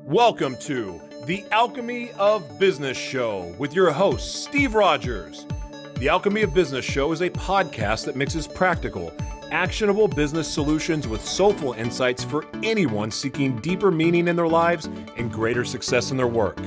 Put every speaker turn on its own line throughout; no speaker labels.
Welcome to the Alchemy of Business Show with your host, Steve Rodgers. The Alchemy of Business Show is a podcast that mixes practical, actionable business solutions with soulful insights for anyone seeking deeper meaning in their lives and greater success in their work.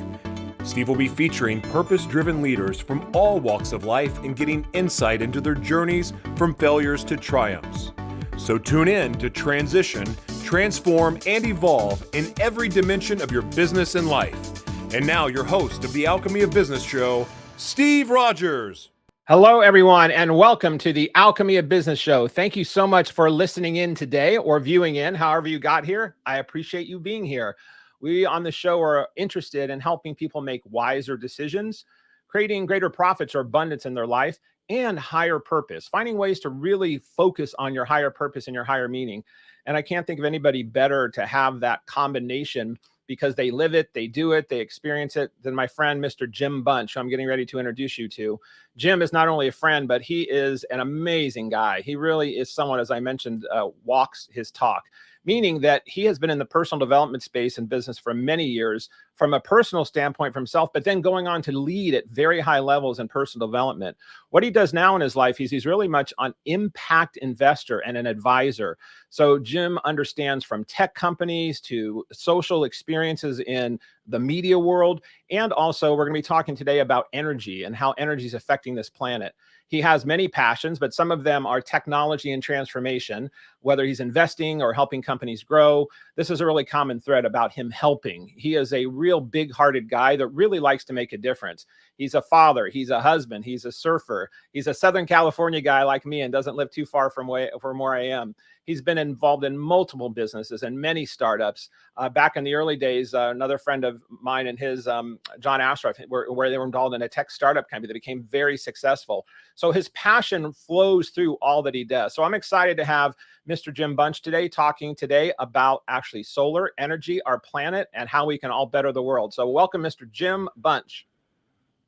Steve will be featuring purpose-driven leaders from all walks of life and getting insight into their journeys from failures to triumphs. So tune in to transition, transform, and evolve in every dimension of your business and life. And now your host of the Alchemy of Business Show, Steve Rodgers.
Hello, everyone, and welcome to the Alchemy of Business Show. Thank you so much for listening in today or viewing in, however you got here. I appreciate you being here. We on the show are interested in helping people make wiser decisions, creating greater profits or abundance in their life, and higher purpose, finding ways to really focus on your higher purpose and your higher meaning. And I can't think of anybody better to have that combination because they live it, they do it, they experience it, than my friend, Mr. Jim Bunch, who I'm getting ready to introduce you to. Jim is not only a friend, but he is an amazing guy. He really is someone, as I mentioned, walks his talk, meaning that he has been in the personal development space and business for many years from a personal standpoint for himself, but then going on to lead at very high levels in personal development. What he does now in his life, he's really much an impact investor and an advisor. So Jim understands from tech companies to social experiences in the media world. And also we're going to be talking today about energy and how energy is affecting this planet. He has many passions, but some of them are technology and transformation, whether he's investing or helping companies grow. This is a really common thread about him helping. He is a real big-hearted guy that really likes to make a difference. He's a father, he's a husband, he's a surfer, he's a Southern California guy like me and doesn't live too far from where I am. He's been involved in multiple businesses and many startups. Back in the early days, another friend of mine and his, John Astroff, where they were involved in a tech startup company that became very successful. So his passion flows through all that he does. So I'm excited to have Mr. Jim Bunch today, talking today about actually solar energy, our planet, and how we can all better the world. So welcome, Mr. Jim Bunch.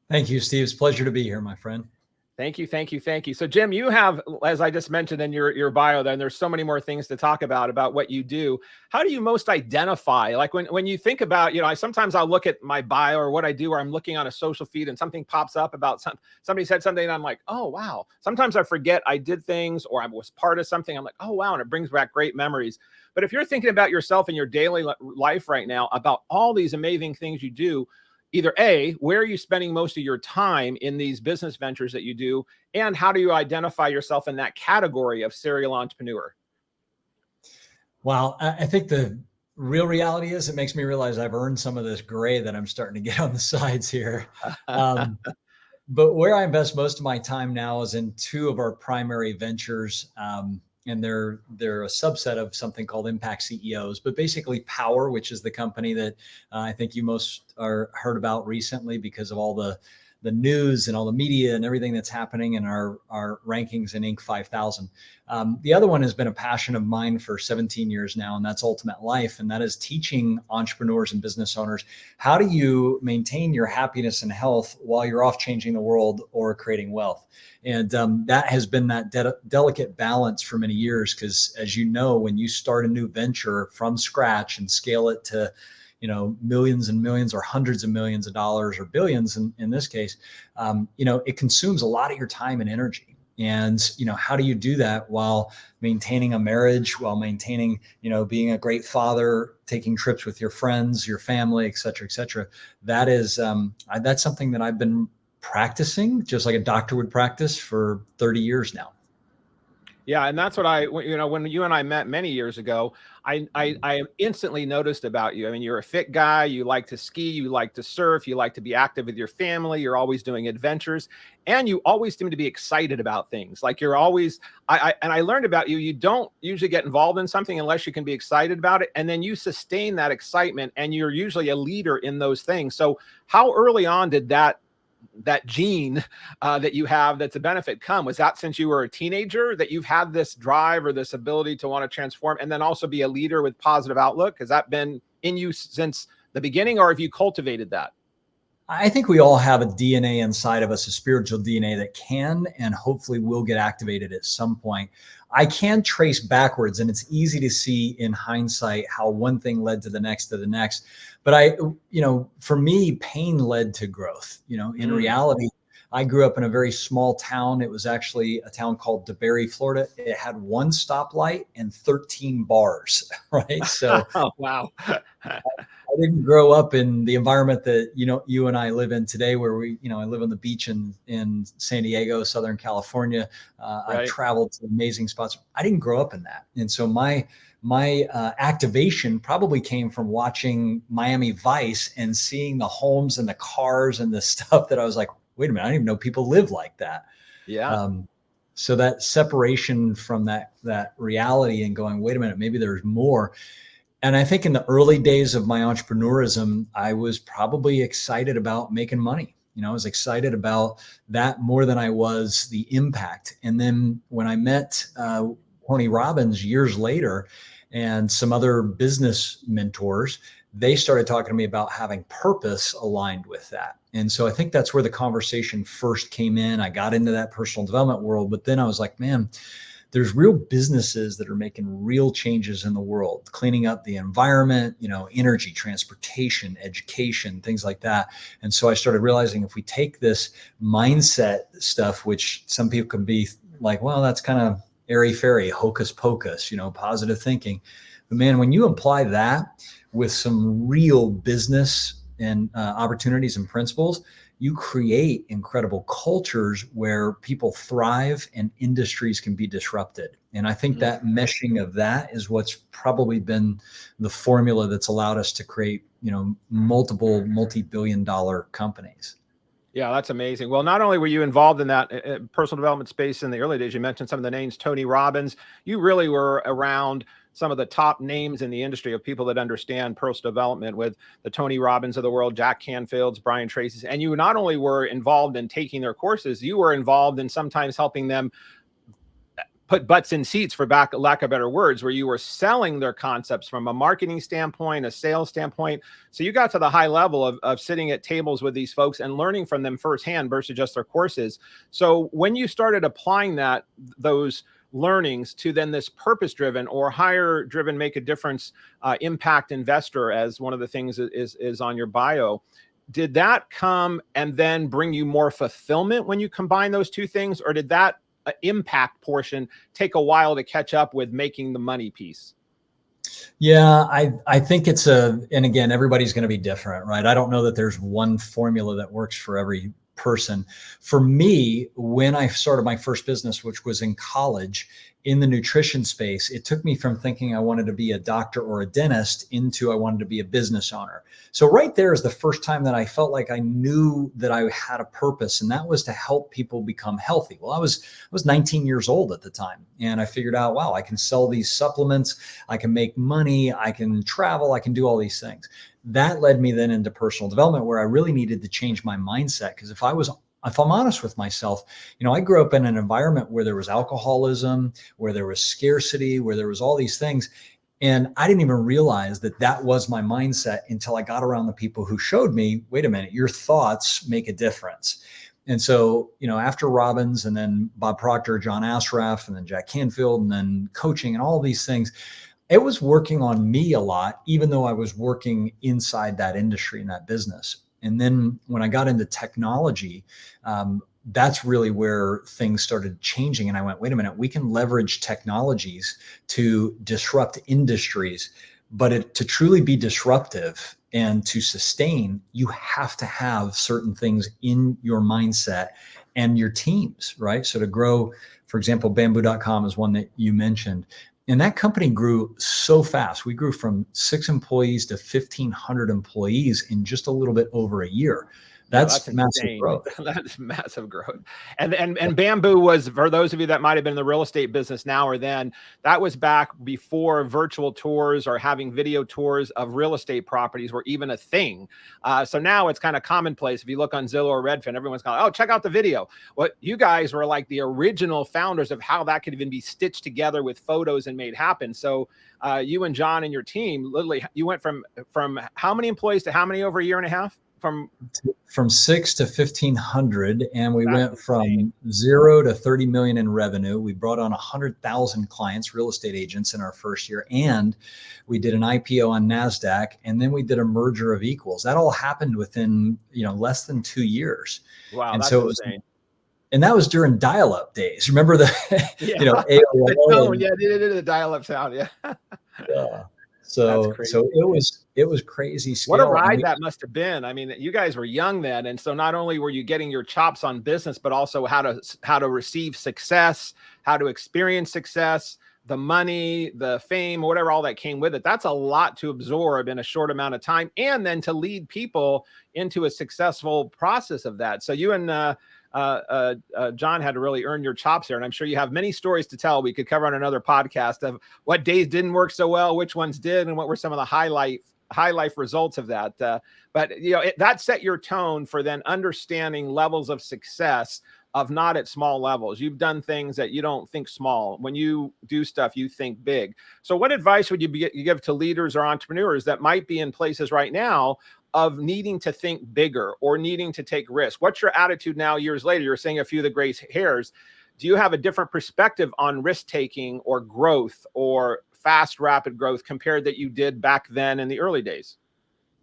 Thank you, Steve. It's a pleasure to be here, my friend.
Thank you, thank you, thank you. So Jim, you have, as I just mentioned in your bio there, and there's so many more things to talk about what you do. How do you most identify? Like when you think about, sometimes I'll look at my bio or what I do, or I'm looking on a social feed and something pops up about somebody said something and I'm like, oh, wow. Sometimes I forget I did things or I was part of something. I'm like, oh, wow. And it brings back great memories. But if you're thinking about yourself in your daily life right now, about all these amazing things you do, either A, where are you spending most of your time in these business ventures that you do? And how do you identify yourself in that category of serial entrepreneur?
Well, I think the real reality is it makes me realize I've earned some of this gray that I'm starting to get on the sides here. But where I invest most of my time now is in two of our primary ventures. And they're a subset of something called Impact CEOs, but basically Powur, which is the company that I think you most are heard about recently because of all the news and all the media and everything that's happening in our rankings in Inc. 5000. The other one has been a passion of mine for 17 years now, and that's Ultimate Life. And that is teaching entrepreneurs and business owners, how do you maintain your happiness and health while you're off changing the world or creating wealth? And that has been that delicate balance for many years, because as you know, when you start a new venture from scratch and scale it to millions and millions or hundreds of millions of dollars or billions in this case, it consumes a lot of your time and energy. And, how do you do that while maintaining a marriage, while maintaining, being a great father, taking trips with your friends, your family, et cetera, et cetera. That is, that's something that I've been practicing just like a doctor would practice for 30 years now.
Yeah. And that's what when you and I met many years ago, I instantly noticed about you. I mean, you're a fit guy. You like to ski. You like to surf. You like to be active with your family. You're always doing adventures, and you always seem to be excited about things. Like you're always, I learned about you. You don't usually get involved in something unless you can be excited about it. And then you sustain that excitement, and you're usually a leader in those things. So how early on did that gene that you have that's a benefit come? Was that since you were a teenager that you've had this drive or this ability to want to transform and then also be a leader with positive outlook? Has that been in you since the beginning, or have you cultivated that?
I think we all have a DNA inside of us, a spiritual DNA that can and hopefully will get activated at some point. I can trace backwards, and it's easy to see in hindsight how one thing led to the next to the next. But for me, pain led to growth. In reality, I grew up in a very small town. It was actually a town called DeBary, Florida. It had one stoplight and 13 bars, right? So
oh, wow.
I didn't grow up in the environment that, you and I live in today, where I live on the beach in San Diego, Southern California.
Right.
I've traveled to amazing spots. I didn't grow up in that. And so my activation probably came from watching Miami Vice and seeing the homes and the cars and the stuff that I was like, wait a minute, I didn't even know people live like that.
Yeah.
So that separation from that reality and going, wait a minute, maybe there's more. And I think in the early days of my entrepreneurism, I was probably excited about making money. I was excited about that more than I was the impact. And then when I met Tony Robbins years later and some other business mentors, they started talking to me about having purpose aligned with that. And so I think that's where the conversation first came in. I got into that personal development world, but then I was like, man, there's real businesses that are making real changes in the world, cleaning up the environment, energy, transportation, education, things like that. And so I started realizing if we take this mindset stuff, which some people can be like, well, that's kind of airy-fairy, hocus pocus, positive thinking. But man, when you apply that with some real business and opportunities and principles, you create incredible cultures where people thrive and industries can be disrupted. And I think that meshing of that is what's probably been the formula that's allowed us to create, multiple multi-billion-dollar companies.
Yeah, that's amazing. Well, not only were you involved in that personal development space in the early days, you mentioned some of the names, Tony Robbins. You really were around some of the top names in the industry of people that understand personal development, with the Tony Robbins of the world, Jack Canfield's, Brian Tracy's. And you not only were involved in taking their courses, you were involved in sometimes helping them put butts in seats, for lack of better words, where you were selling their concepts from a marketing standpoint, a sales standpoint. So you got to the high level of sitting at tables with these folks and learning from them firsthand versus just their courses. So when you started applying those learnings to then this purpose-driven or higher-driven, make a difference, impact investor, as one of the things is on your bio, did that come and then bring you more fulfillment when you combine those two things, or did that impact portion take a while to catch up with making the money piece?
Yeah, I think and again, everybody's going to be different, right? I don't know that there's one formula that works for every person. For me, when I started my first business, which was in college in the nutrition space, it took me from thinking I wanted to be a doctor or a dentist into I wanted to be a business owner. So right there is the first time that I felt like I knew that I had a purpose, and that was to help people become healthy. Well, I was 19 years old at the time, and I figured out, wow, I can sell these supplements, I can make money, I can travel, I can do all these things. That led me then into personal development, where I really needed to change my mindset. Because if I'm honest with myself, I grew up in an environment where there was alcoholism, where there was scarcity, where there was all these things. And I didn't even realize that was my mindset until I got around the people who showed me, wait a minute, your thoughts make a difference. And so, after Robbins and then Bob Proctor, John Ashraf, and then Jack Canfield, and then coaching and all these things, it was working on me a lot, even though I was working inside that industry and that business. And then when I got into technology, that's really where things started changing. And I went, wait a minute, we can leverage technologies to disrupt industries, but to truly be disruptive and to sustain, you have to have certain things in your mindset and your teams, right? So to grow, for example, bamboo.com is one that you mentioned. And that company grew so fast. We grew from 6 employees to 1,500 employees in just a little bit over a year. That's massive growth.
That's massive growth. And Bamboo was, for those of you that might have been in the real estate business now or then, that was back before virtual tours or having video tours of real estate properties were even a thing. So now it's kind of commonplace. If you look on Zillow or Redfin, everyone's going, oh, check out the video. Well, you guys were like the original founders of how that could even be stitched together with photos and made happen. So you and John and your team, literally, you went from how many employees to how many over a year and a half?
from 6 to 1,500, and we went
insane.
from 0 to 30 million in revenue. We brought on 100,000 clients, real estate agents, in our first year, and we did an IPO on NASDAQ, and then we did a merger of equals. That all happened within less than 2 years.
Wow,
and
that's
so
insane.
And that was during dial-up days. Remember the AOL?
The tone, the dial-up sound, yeah.
So it was crazy scale.
What a ride that must have been. I mean, you guys were young then, and so not only were you getting your chops on business, but also how to receive success, how to experience success, the money, the fame, whatever, all that came with it. That's a lot to absorb in a short amount of time, and then to lead people into a successful process of that. So you and John had to really earn your chops there. And I'm sure you have many stories to tell. We could cover on another podcast of what days didn't work so well, which ones did, and what were some of the high life results of that. But that set your tone for then understanding levels of success of not at small levels. You've done things that you don't think small. When you do stuff, you think big. So what advice would you give to leaders or entrepreneurs that might be in places right now of needing to think bigger or needing to take risks? What's your attitude now, years later? You're saying a few of the gray hairs. Do you have a different perspective on risk taking or growth or fast, rapid growth compared that you did back then in the early days?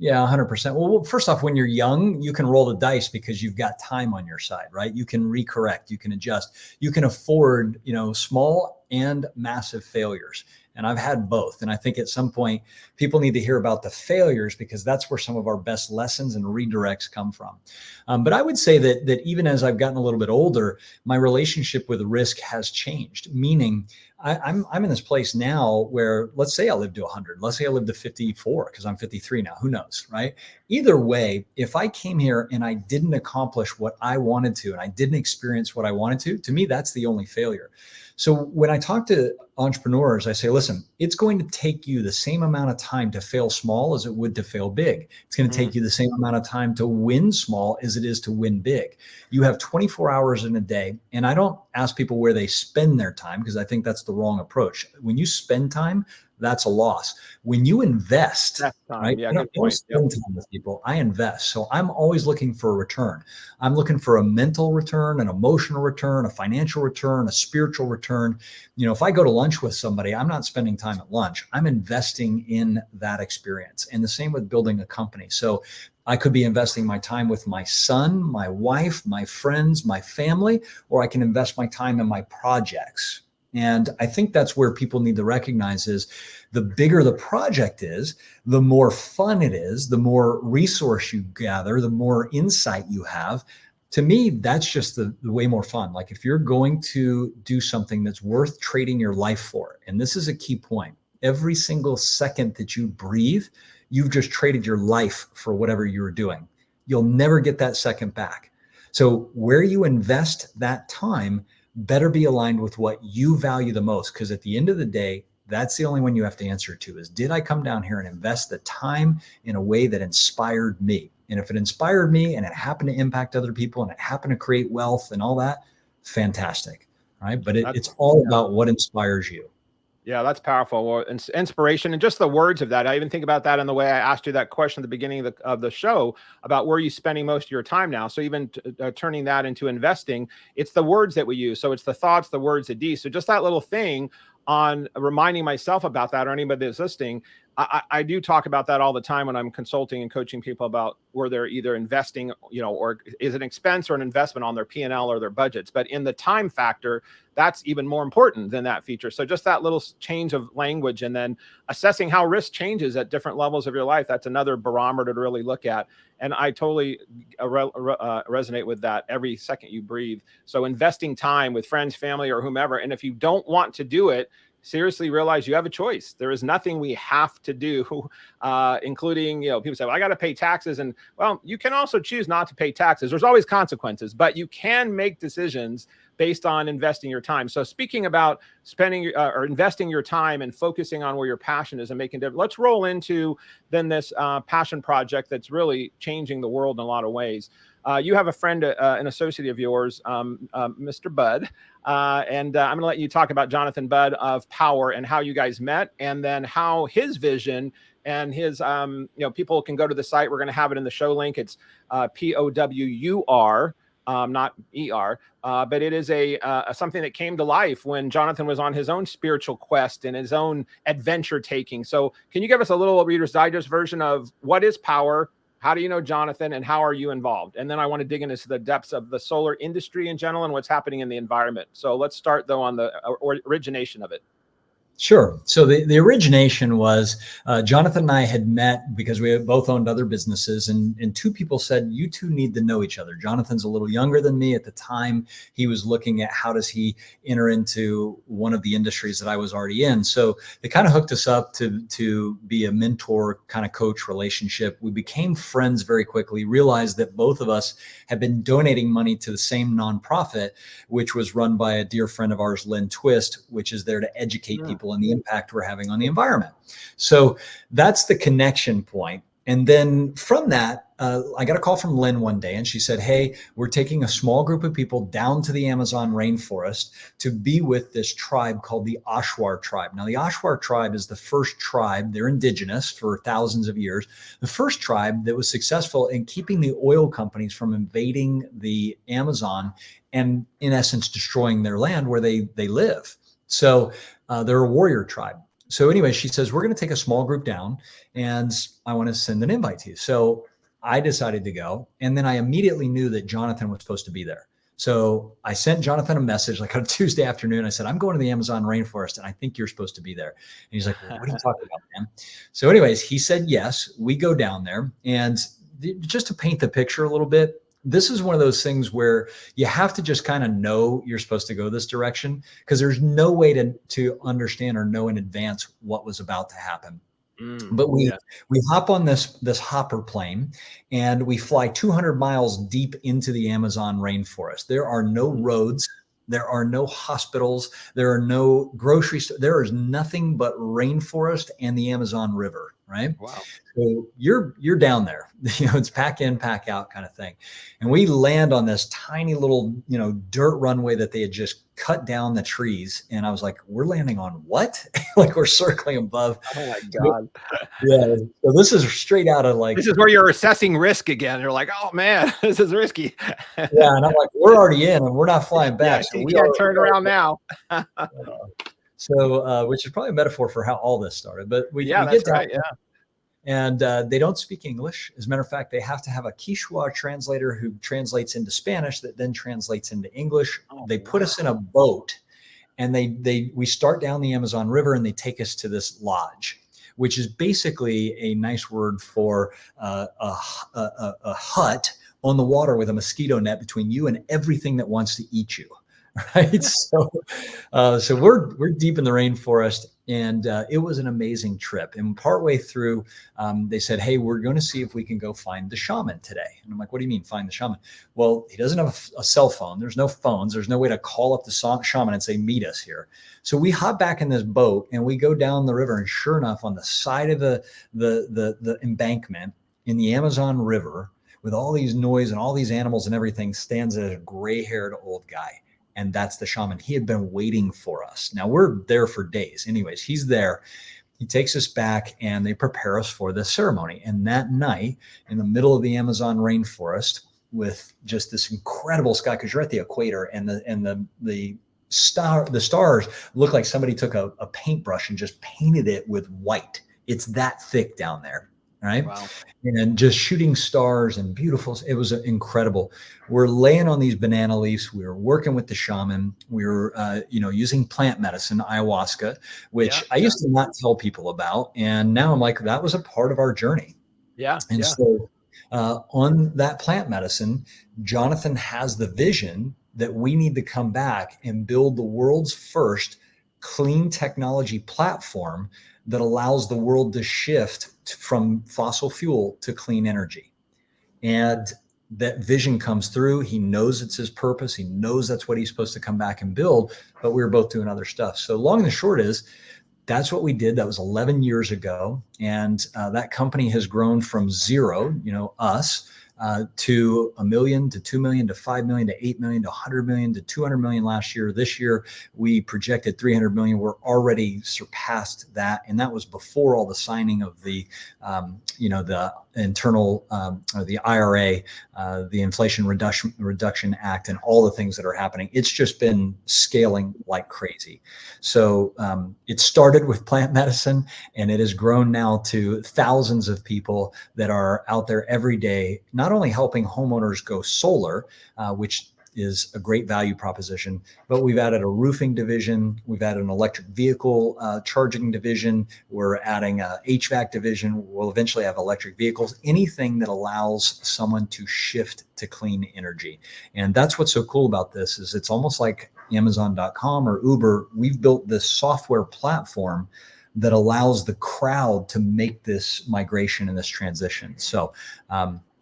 Yeah, 100%. Well, first off, when you're young, you can roll the dice because you've got time on your side, right? You can recorrect, you can adjust, you can afford, small and massive failures. And I've had both. And I think at some point people need to hear about the failures because that's where some of our best lessons and redirects come from. But I would say that even as I've gotten a little bit older, my relationship with risk has changed, meaning I'm in this place now where, let's say I live to 100, let's say I live to 54 because I'm 53 now, who knows, right? Either way, if I came here and I didn't accomplish what I wanted to, and I didn't experience what I wanted to me, that's the only failure. So when I talk to entrepreneurs, I say, listen, it's going to take you the same amount of time to fail small as it would to fail big. It's going to take you the same amount of time to win small as it is to win big. You have 24 hours in a day. And I don't ask people where they spend their time because I think that's the wrong approach. When you spend time, that's a loss. When you invest, right?
Yeah,
I don't spend time with people. I invest. So I'm always looking for a return. I'm looking for a mental return, an emotional return, a financial return, a spiritual return. If I go to lunch with somebody, I'm not spending time at lunch. I'm investing in that experience. And the same with building a company. So I could be investing my time with my son, my wife, my friends, my family, or I can invest my time in my projects. And I think that's where people need to recognize is the bigger the project is, the more fun it is, the more resource you gather, the more insight you have. To me, that's just the way more fun. Like if you're going to do something that's worth trading your life for, and this is a key point, every single second that you breathe, you've just traded your life for whatever you were doing. You'll never get that second back. So where you invest that time better be aligned with what you value the most. Because at the end of the day, that's the only one you have to answer to is, did I come down here and invest the time in a way that inspired me? And if it inspired me and it happened to impact other people and it happened to create wealth and all that, fantastic. Right. But it's all about what inspires you.
Yeah, that's powerful. Well, inspiration and just the words of that. I even think about that in the way I asked you that question at the beginning of the show about where are you spending most of your time now. So even turning that into investing, it's the words that we use. So it's the thoughts, the words, the deeds. So just that little thing on reminding myself about that, or anybody that's listening, I do talk about that all the time when I'm consulting and coaching people about where they're either investing, or is it an expense or an investment on their P&L or their budgets. But in the time factor, that's even more important than that feature. So just that little change of language and then assessing how risk changes at different levels of your life. That's another barometer to really look at. And I totally resonate with that every second you breathe. So investing time with friends, family, or whomever. And if you don't want to do it, seriously realize you have a choice. There is nothing we have to do, including, people say, well, I got to pay taxes. And well, you can also choose not to pay taxes. There's always consequences, but you can make decisions based on investing your time. So speaking about spending or investing your time and focusing on where your passion is and making difference, let's roll into then this passion project that's really changing the world in a lot of ways. You have a friend, an associate of yours, Mr. Bud, and I'm going to let you talk about Jonathan Budd of Powur and how you guys met, and then how his vision and his, people can go to the site. We're going to have it in the show link. It's POWUR. Not ER, but it is a something that came to life when Jonathan was on his own spiritual quest and his own adventure taking. So can you give us a little Reader's Digest version of what is Powur? How do you know Jonathan, and how are you involved? And then I want to dig into the depths of the solar industry in general and what's happening in the environment. So let's start though on the origination of it.
Sure. So the origination was Jonathan and I had met because we both owned other businesses, and two people said, you two need to know each other. Jonathan's a little younger than me at the time. He was looking at how does he enter into one of the industries that I was already in. So they kind of hooked us up to be a mentor kind of coach relationship. We became friends very quickly, realized that both of us had been donating money to the same nonprofit, which was run by a dear friend of ours, Lynn Twist, which is there to educate people and the impact we're having on the environment. So that's the connection point. And then from that, I got a call from Lynn one day, and she said, hey, we're taking a small group of people down to the Amazon rainforest to be with this tribe called the Ashwar tribe. Now, the Ashwar tribe is the first tribe. They're indigenous for thousands of years. The first tribe that was successful in keeping the oil companies from invading the Amazon and, in essence, destroying their land where they live. So they're a warrior tribe. So anyway, she says, we're going to take a small group down, and I want to send an invite to you. So I decided to go. And then I immediately knew that Jonathan was supposed to be there. So I sent Jonathan a message like on a Tuesday afternoon. I said, I'm going to the Amazon rainforest, and I think you're supposed to be there. And he's like, well, what are you talking about, man? So anyways, he said, yes, we go down there. And just to paint the picture a little bit, this is one of those things where you have to just kind of know you're supposed to go this direction, because there's no way to understand or know in advance what was about to happen. But we hop on this hopper plane, and we fly 200 miles deep into the Amazon rainforest. There are no roads. There are no hospitals. There are no grocery stores. There is nothing but rainforest and the Amazon River, right? Wow. So you're down there. It's pack in, pack out kind of thing. And we land on this tiny little, dirt runway that they had just cut down the trees. And I was like, we're landing on what? Like we're circling above. Oh my God. Yeah. So this is straight out of this
is where you're assessing risk again. You're like, oh man, this is risky.
Yeah. And I'm like, we're already in and we're not flying back.
So we can't turn around now.
So, which is probably a metaphor for how all this started, but we get down
right. Yeah.
And they don't speak English. As a matter of fact, they have to have a Quechua translator who translates into Spanish that then translates into English. They put us in a boat, and we start down the Amazon River, and they take us to this lodge, which is basically a nice word for a hut on the water with a mosquito net between you and everything that wants to eat you. Right. So we're deep in the rainforest, and it was an amazing trip. And partway through, they said, hey, we're going to see if we can go find the shaman today. And I'm like, what do you mean find the shaman? Well, he doesn't have a cell phone. There's no phones. There's no way to call up the shaman and say, meet us here. So we hop back in this boat, and we go down the river. And sure enough, on the side of the embankment in the Amazon River, with all these noise and all these animals and everything, stands a gray-haired old guy. And that's the shaman. He had been waiting for us. Now we're there for days. Anyways, he's there. He takes us back, and they prepare us for the ceremony. And that night, in the middle of the Amazon rainforest, with just this incredible sky, because you're at the equator, and the stars look like somebody took a paintbrush and just painted it with white. It's that thick down there. Right. Wow. And just shooting stars and beautiful. It was incredible. We're laying on these banana leaves. We were working with the shaman. We were, using plant medicine, ayahuasca, which I used to not tell people about. And now I'm like, that was a part of our journey.
Yeah.
And so on that plant medicine, Jonathan has the vision that we need to come back and build the world's first clean technology platform that allows the world to shift from fossil fuel to clean energy. And that vision comes through. He knows it's his purpose. He knows that's what he's supposed to come back and build, but we were both doing other stuff. So long and the short is, that's what we did. That was 11 years ago. And that company has grown from zero, us, to $1 million, to $2 million, to $5 million, to $8 million, to $100 million, to $200 million last year. This year, we projected $300 million. We're already surpassed that. And that was before all the signing of the, the internal, or the IRA, the Inflation Reduction Act, and all the things that are happening. It's just been scaling like crazy. So it started with plant medicine, and it has grown now to thousands of people that are out there every day, not only helping homeowners go solar, which is a great value proposition, but we've added a roofing division. We've added an electric vehicle charging division. We're adding a HVAC division. We'll eventually have electric vehicles, anything that allows someone to shift to clean energy. And that's what's so cool about this is it's almost like Amazon.com or Uber. We've built this software platform that allows the crowd to make this migration and this transition. So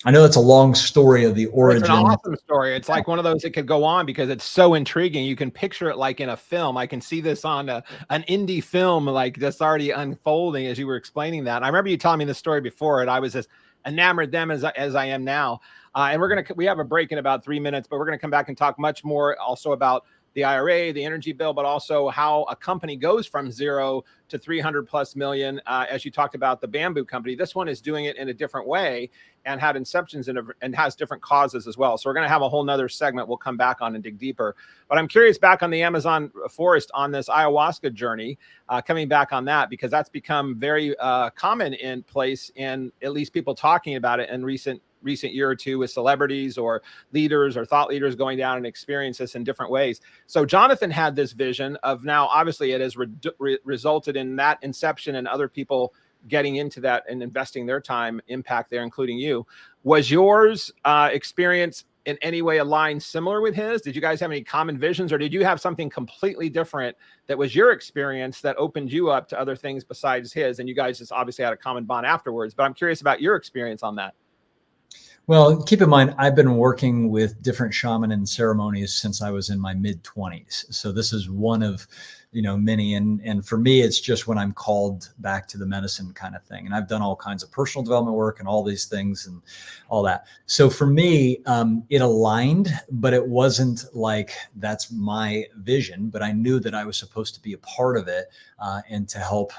I know it's a long story of the origin.
It's an awesome story. It's like one of those that could go on because it's so intriguing. You can picture it like in a film. I can see this on an indie film, like just already unfolding as you were explaining that. And I remember you telling me the story before, and I was as enamored them as I am now. And we have a break in about 3 minutes, but we're going to come back and talk much more also about the IRA, the energy bill, but also how a company goes from 0 to 300+ million. As you talked about the bamboo company, this one is doing it in a different way and had inceptions and has different causes as well. So we're going to have a whole nother segment we'll come back on and dig deeper. But I'm curious back on the Amazon forest on this ayahuasca journey, coming back on that, because that's become very common in place, and at least people talking about it in recent year or two with celebrities or leaders or thought leaders going down and experience this in different ways. So Jonathan had this vision of, now obviously it has resulted in that inception and other people getting into that and investing their time impact there, including you. Was yours experience in any way aligned similar with his? Did you guys have any common visions, or did you have something completely different that was your experience that opened you up to other things besides his? And you guys just obviously had a common bond afterwards, but I'm curious about your experience on that.
Well, keep in mind, I've been working with different shaman and ceremonies since I was in my mid-20s. So this is one of, many. And for me, it's just when I'm called back to the medicine kind of thing. And I've done all kinds of personal development work and all these things and all that. So for me, it aligned, but it wasn't like that's my vision, but I knew that I was supposed to be a part of it and to help,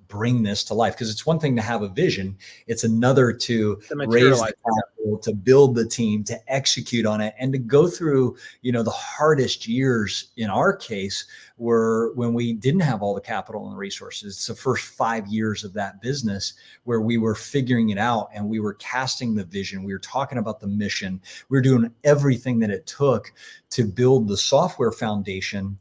bring this to life. Because it's one thing to have a vision. It's another to raise the capital, to build the team, to execute on it, and to go through, the hardest years in our case were when we didn't have all the capital and resources. It's the first 5 years of that business where we were figuring it out and we were casting the vision. We were talking about the mission. We were doing everything that it took to build the software foundation,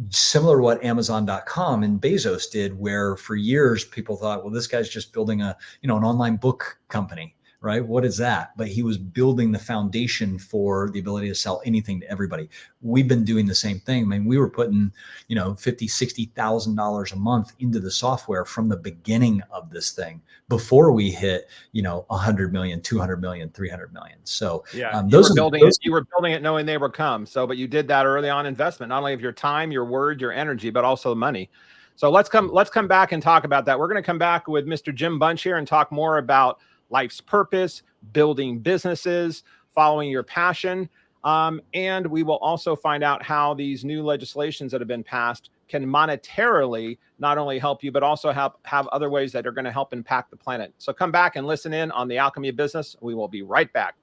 similar to what Amazon.com and Bezos did, where for years people thought, well, this guy's just building an online book company, right? What is that? But he was building the foundation for the ability to sell anything to everybody. We've been doing the same thing. I mean, we were putting, $50,000, $60,000 a month into the software from the beginning of this thing before we hit, 100 million, 200 million, 300 million. So
yeah, you were building it knowing they would come. So, but you did that early on investment, not only of your time, your word, your energy, but also money. So let's come back and talk about that. We're going to come back with Mr. Jim Bunch here and talk more about life's purpose, building businesses, following your passion. And we will also find out how these new legislations that have been passed can monetarily not only help you, but also have other ways that are going to help impact the planet. So come back and listen in on the Alchemy of Business. We will be right back.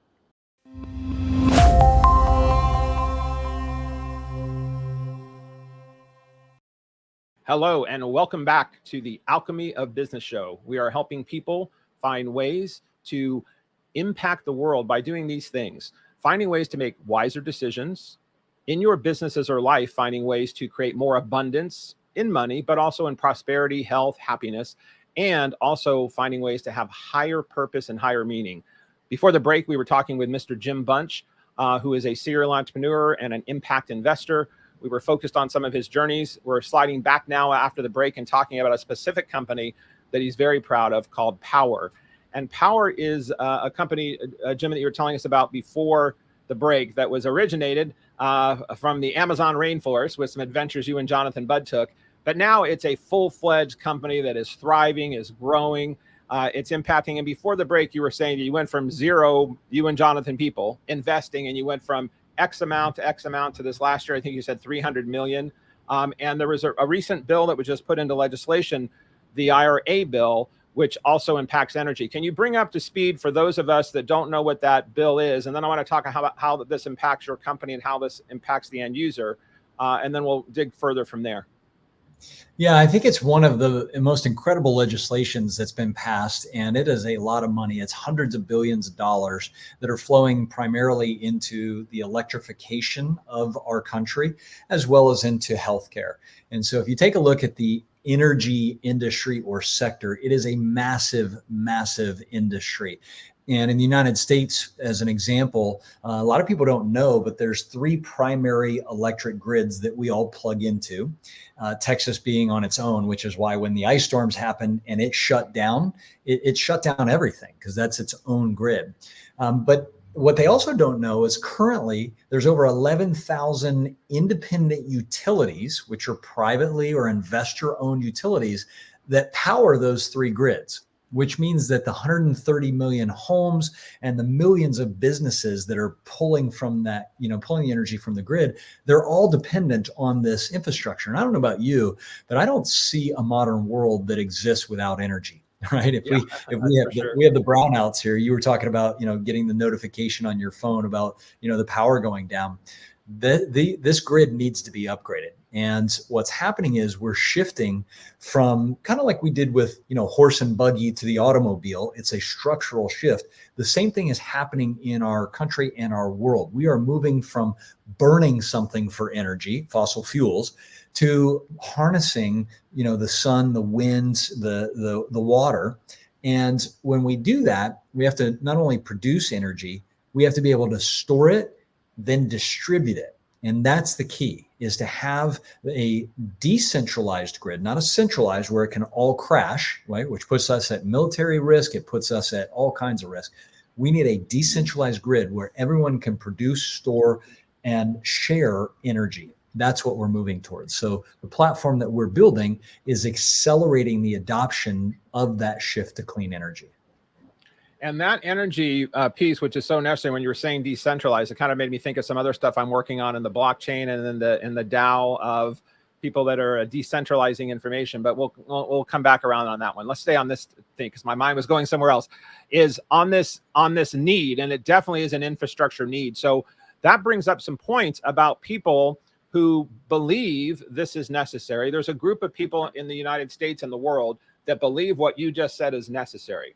Hello, and welcome back to the Alchemy of Business Show. We are helping people find ways to impact the world by doing these things, finding ways to make wiser decisions in your businesses or life, finding ways to create more abundance in money, but also in prosperity, health, happiness, and also finding ways to have higher purpose and higher meaning. Before the break, we were talking with Mr. Jim Bunch, who is a serial entrepreneur and an impact investor. We were focused on some of his journeys. We're sliding back now after the break and talking about a specific company that he's very proud of called Powur. And Powur is a company, Jim, that you were telling us about before the break, that was originated from the Amazon rainforest with some adventures you and Jonathan Budd took. But now it's a full-fledged company that is thriving, is growing. It's impacting. And before the break, you were saying that you went from zero, you and Jonathan people investing, and you went from X amount to X amount to this last year. I think you said 300 million. And there was a recent bill that was just put into legislation, the IRA bill, which also impacts energy. Can you bring up to speed for those of us that don't know what that bill is? And then I want to talk about how this impacts your company and how this impacts the end user. And then we'll dig further from there.
Yeah, I think it's one of the most incredible legislations that's been passed, and it is a lot of money. It's hundreds of billions of dollars that are flowing primarily into the electrification of our country, as well as into healthcare. And so if you take a look at the energy industry or sector, it is a massive, massive industry. And in the United States, as an example, a lot of people don't know, but there's 3 primary electric grids that we all plug into, Texas being on its own, which is why when the ice storms happened and it shut down, it shut down everything because that's its own grid. But what they also don't know is currently there's over 11,000 independent utilities, which are privately or investor-owned utilities that power those 3 grids, which means that the 130 million homes and the millions of businesses that are pulling from that, pulling the energy from the grid, they're all dependent on this infrastructure. And I don't know about you, but I don't see a modern world that exists without energy. Right. If we have the brownouts here, you were talking about, getting the notification on your phone about, the power going down. This grid needs to be upgraded. And what's happening is we're shifting from kind of like we did with, horse and buggy to the automobile. It's a structural shift. The same thing is happening in our country and our world. We are moving from burning something for energy, fossil fuels, to harnessing, the sun, the winds, the water. And when we do that, we have to not only produce energy, we have to be able to store it, then distribute it. And that's the key, is to have a decentralized grid, not a centralized where it can all crash, right? Which puts us at military risk. It puts us at all kinds of risk. We need a decentralized grid where everyone can produce, store, and share energy. That's what we're moving towards. So the platform that we're building is accelerating the adoption of that shift to clean energy.
And that energy piece, which is so necessary, when you were saying decentralized, it kind of made me think of some other stuff I'm working on in the blockchain and in the DAO of people that are decentralizing information. But we'll come back around on that one. Let's stay on this thing because my mind was going somewhere else. Is on this need, and it definitely is an infrastructure need. So that brings up some points about people who believe this is necessary. There's a group of people in the United States and the world that believe what you just said is necessary.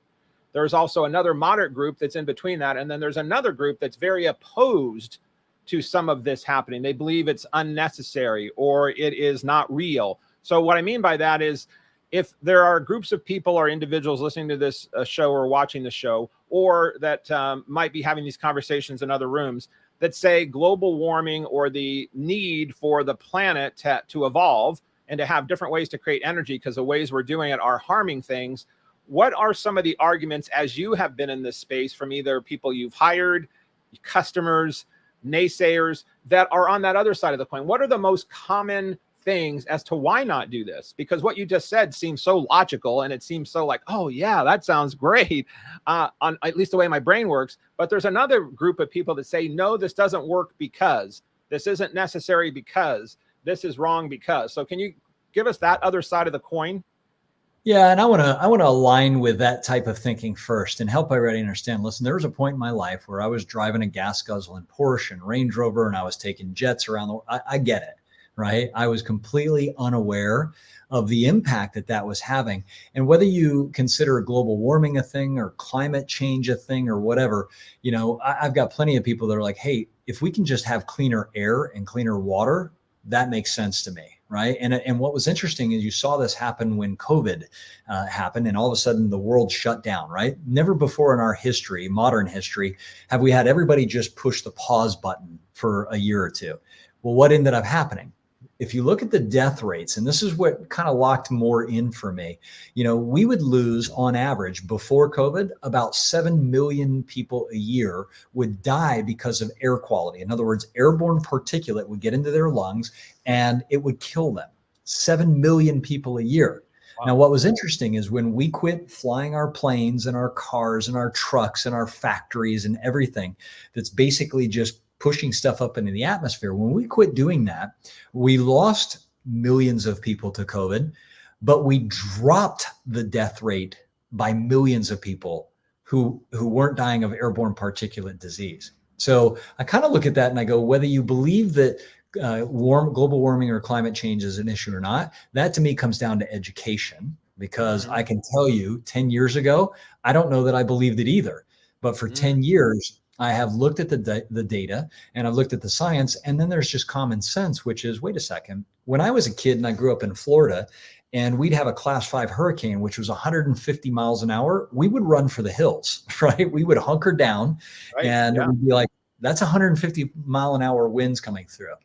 There's also another moderate group that's in between that. And then there's another group that's very opposed to some of this happening. They believe it's unnecessary or it is not real. So what I mean by that is if there are groups of people or individuals listening to this show or watching the show, or that might be having these conversations in other rooms that say global warming or the need for the planet to evolve and to have different ways to create energy because the ways we're doing it are harming things. What are some of the arguments, as you have been in this space, from either people you've hired, customers, naysayers that are on that other side of the coin? What are the most common things as to why not do this? Because what you just said seems so logical and it seems so like, oh yeah, that sounds great, on at least the way my brain works. But there's another group of people that say, no, this doesn't work because this isn't necessary because this is wrong because. So can you give us that other side of the coin?
Yeah, and I want to align with that type of thinking first and help everybody understand. Listen, there was a point in my life where I was driving a gas guzzling Porsche and Range Rover, and I was taking jets around the world. I get it, right? I was completely unaware of the impact that was having. And whether you consider global warming a thing or climate change a thing or whatever, I've got plenty of people that are like, hey, if we can just have cleaner air and cleaner water, that makes sense to me. Right. And what was interesting is you saw this happen when COVID happened and all of a sudden the world shut down. Right. Never before in our history, modern history, have we had everybody just push the pause button for a year or two. Well, what ended up happening? If you look at the death rates, and this is what kind of locked more in for me, we would lose on average before COVID, about 7 million people a year would die because of air quality. In other words, airborne particulate would get into their lungs and it would kill them. 7 million people a year. Now, what was interesting is when we quit flying our planes and our cars and our trucks and our factories and everything that's basically just pushing stuff up into the atmosphere, when we quit doing that, we lost millions of people to COVID, but we dropped the death rate by millions of people who weren't dying of airborne particulate disease. So I kind of look at that and I go, whether you believe that global warming or climate change is an issue or not, that to me comes down to education, because I can tell you 10 years ago, I don't know that I believed it either. But for 10 years, I have looked at the data and I've looked at the science, and then there's just common sense, which is, wait a second, when I was a kid and I grew up in Florida and we'd have a class 5 hurricane, which was 150 miles an hour, we would run for the hills, right? We would hunker down and we'd be like, that's 150 mile an hour winds coming through.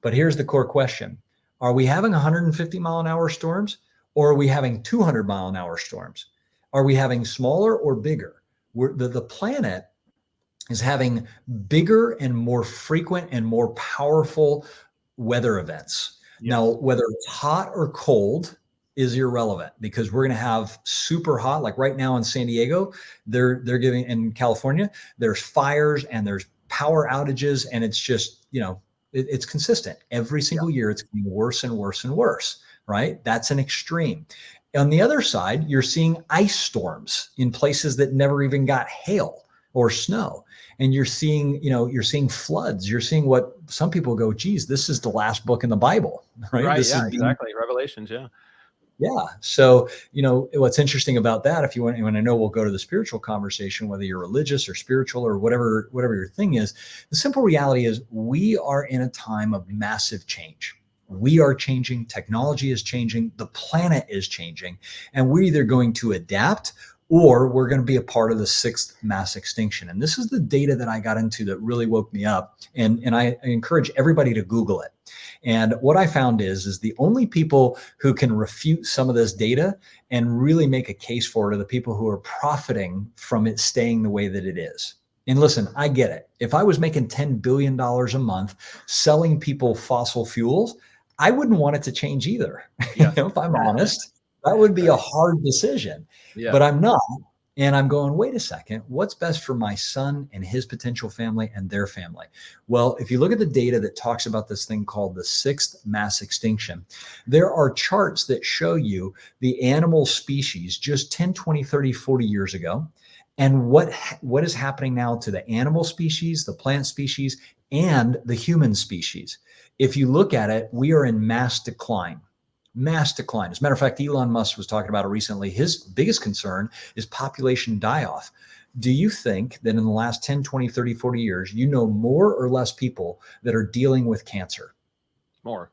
But here's the core question. Are we having 150 mile an hour storms, or are we having 200 mile an hour storms? Are we having smaller or bigger? The planet is having bigger and more frequent and more powerful weather events. Yes. Now, whether it's hot or cold is irrelevant, because we're going to have super hot, like right now in San Diego, they're giving, in California, there's fires and there's power outages, and it's just, it's consistent. Every single year, it's getting worse and worse and worse, right? That's an extreme. On the other side, you're seeing ice storms in places that never even got hail or snow. And you're seeing, you're seeing floods. You're seeing what some people go, geez, this is the last book in the Bible, right?
Right, exactly. Revelations,
Yeah. So, what's interesting about that, if you want, and I know we'll go to the spiritual conversation, whether you're religious or spiritual or whatever your thing is, the simple reality is we are in a time of massive change. We are changing. Technology is changing. The planet is changing. And we're either going to adapt, or we're going to be a part of the 6th mass extinction. And this is the data that I got into that really woke me up. And I encourage everybody to Google it. And what I found is the only people who can refute some of this data and really make a case for it are the people who are profiting from it staying the way that it is. And listen, I get it. If I was making $10 billion a month selling people fossil fuels, I wouldn't want it to change either. Yes. If I'm honest, that would be a hard decision, but I'm not. And I'm going, wait a second, what's best for my son and his potential family and their family? Well, if you look at the data that talks about this thing called the 6th mass extinction, there are charts that show you the animal species just 10, 20, 30, 40 years ago, and what is happening now to the animal species, the plant species, and the human species. If you look at it, we are in mass decline. Mass decline. As a matter of fact, Elon Musk was talking about it recently. His biggest concern is population die-off. Do you think that in the last 10, 20, 30, 40 years, more or less people that are dealing with cancer?
More.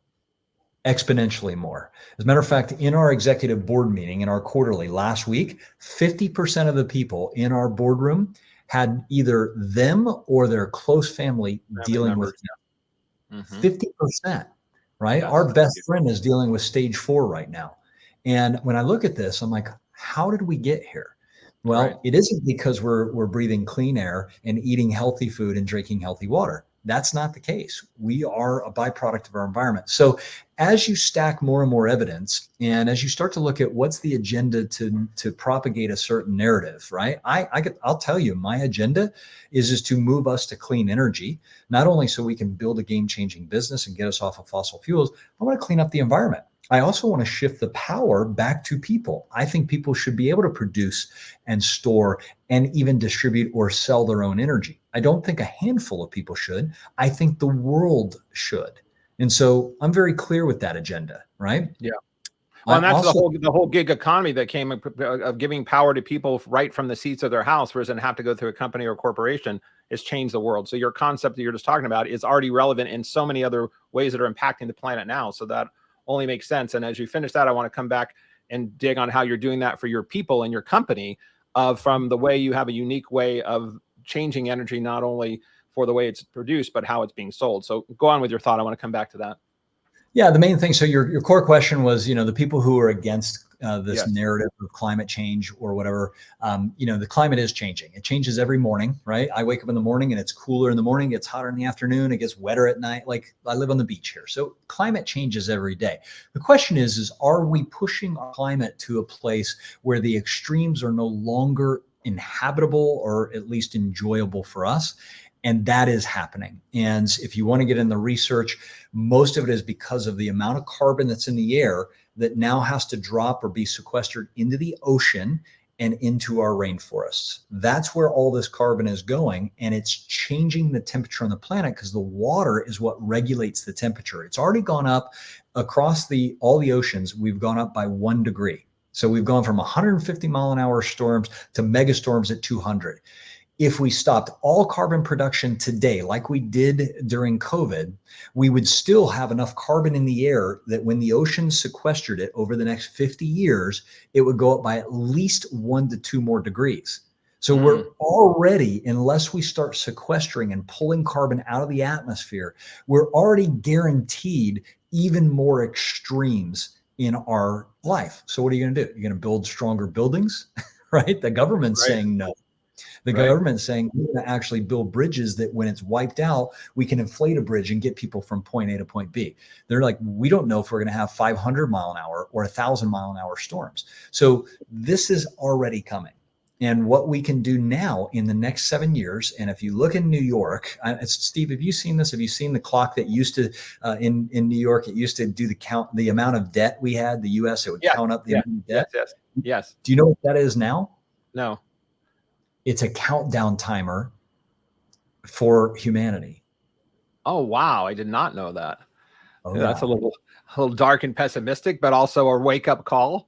Exponentially more. As a matter of fact, in our executive board meeting, in our quarterly last week, 50% of the people in our boardroom had either them or their close family dealing with cancer. 50%. Right? Our best friend is dealing with stage 4 right now. And when I look at this, I'm like, how did we get here? Well, It isn't because we're breathing clean air and eating healthy food and drinking healthy water. That's not the case. We are a byproduct of our environment. So as you stack more and more evidence, and as you start to look at what's the agenda to propagate a certain narrative, right? I'll tell you, my agenda is to move us to clean energy, not only so we can build a game-changing business and get us off of fossil fuels. I want to clean up the environment. I also want to shift the power back to people. I think people should be able to produce and store and even distribute or sell their own energy. I don't think a handful of people should. I think the world should. And so I'm very clear with that agenda, right?
Yeah. Well, and that's the whole gig economy that came of giving power to people right from the seats of their house, whereas it have to go through a company or a corporation, has changed the world. So your concept that you're just talking about is already relevant in so many other ways that are impacting the planet now. So that only makes sense. And as you finish that, I want to come back and dig on how you're doing that for your people and your company, from the way you have a unique way of changing energy, not only for the way it's produced, but how it's being sold. So go on with your thought. I want to come back to that.
Yeah, the main thing. So your core question was, the people who are against this narrative of climate change or whatever. The climate is changing. It changes every morning, right? I wake up in the morning and it's cooler in the morning, it's hotter in the afternoon, it gets wetter at night. Like I live on the beach here. So climate changes every day. The question is are we pushing our climate to a place where the extremes are no longer inhabitable or at least enjoyable for us? And that is happening. And if you want to get in the research, most of it is because of the amount of carbon that's in the air that now has to drop or be sequestered into the ocean and into our rainforests. That's where all this carbon is going. And it's changing the temperature on the planet because the water is what regulates the temperature. It's already gone up across all the oceans. We've gone up by 1 degree. So we've gone from 150 mile an hour storms to mega storms at 200. If we stopped all carbon production today, like we did during COVID, we would still have enough carbon in the air that when the ocean sequestered it over the next 50 years, it would go up by at least 1 to 2 more degrees. So we're already, unless we start sequestering and pulling carbon out of the atmosphere, we're already guaranteed even more extremes in our life. So what are you going to do? You're going to build stronger buildings, right? The government's saying no. The government's saying we're going to actually build bridges that when it's wiped out, we can inflate a bridge and get people from point A to point B. They're like, we don't know if we're going to have 500 mile an hour or 1,000 mile an hour storms. So this is already coming. And what we can do now in the next 7 years, and if you look in New York, Steve, have you seen this? Have you seen the clock that used to, in New York, it used to do the amount of debt we had, the U.S., it would count up the amount of debt?
Yes.
Do you know what that is now?
No.
It's a countdown timer for humanity.
Oh, wow. I did not know that.
Oh,
That's a little dark and pessimistic, but also a wake up call.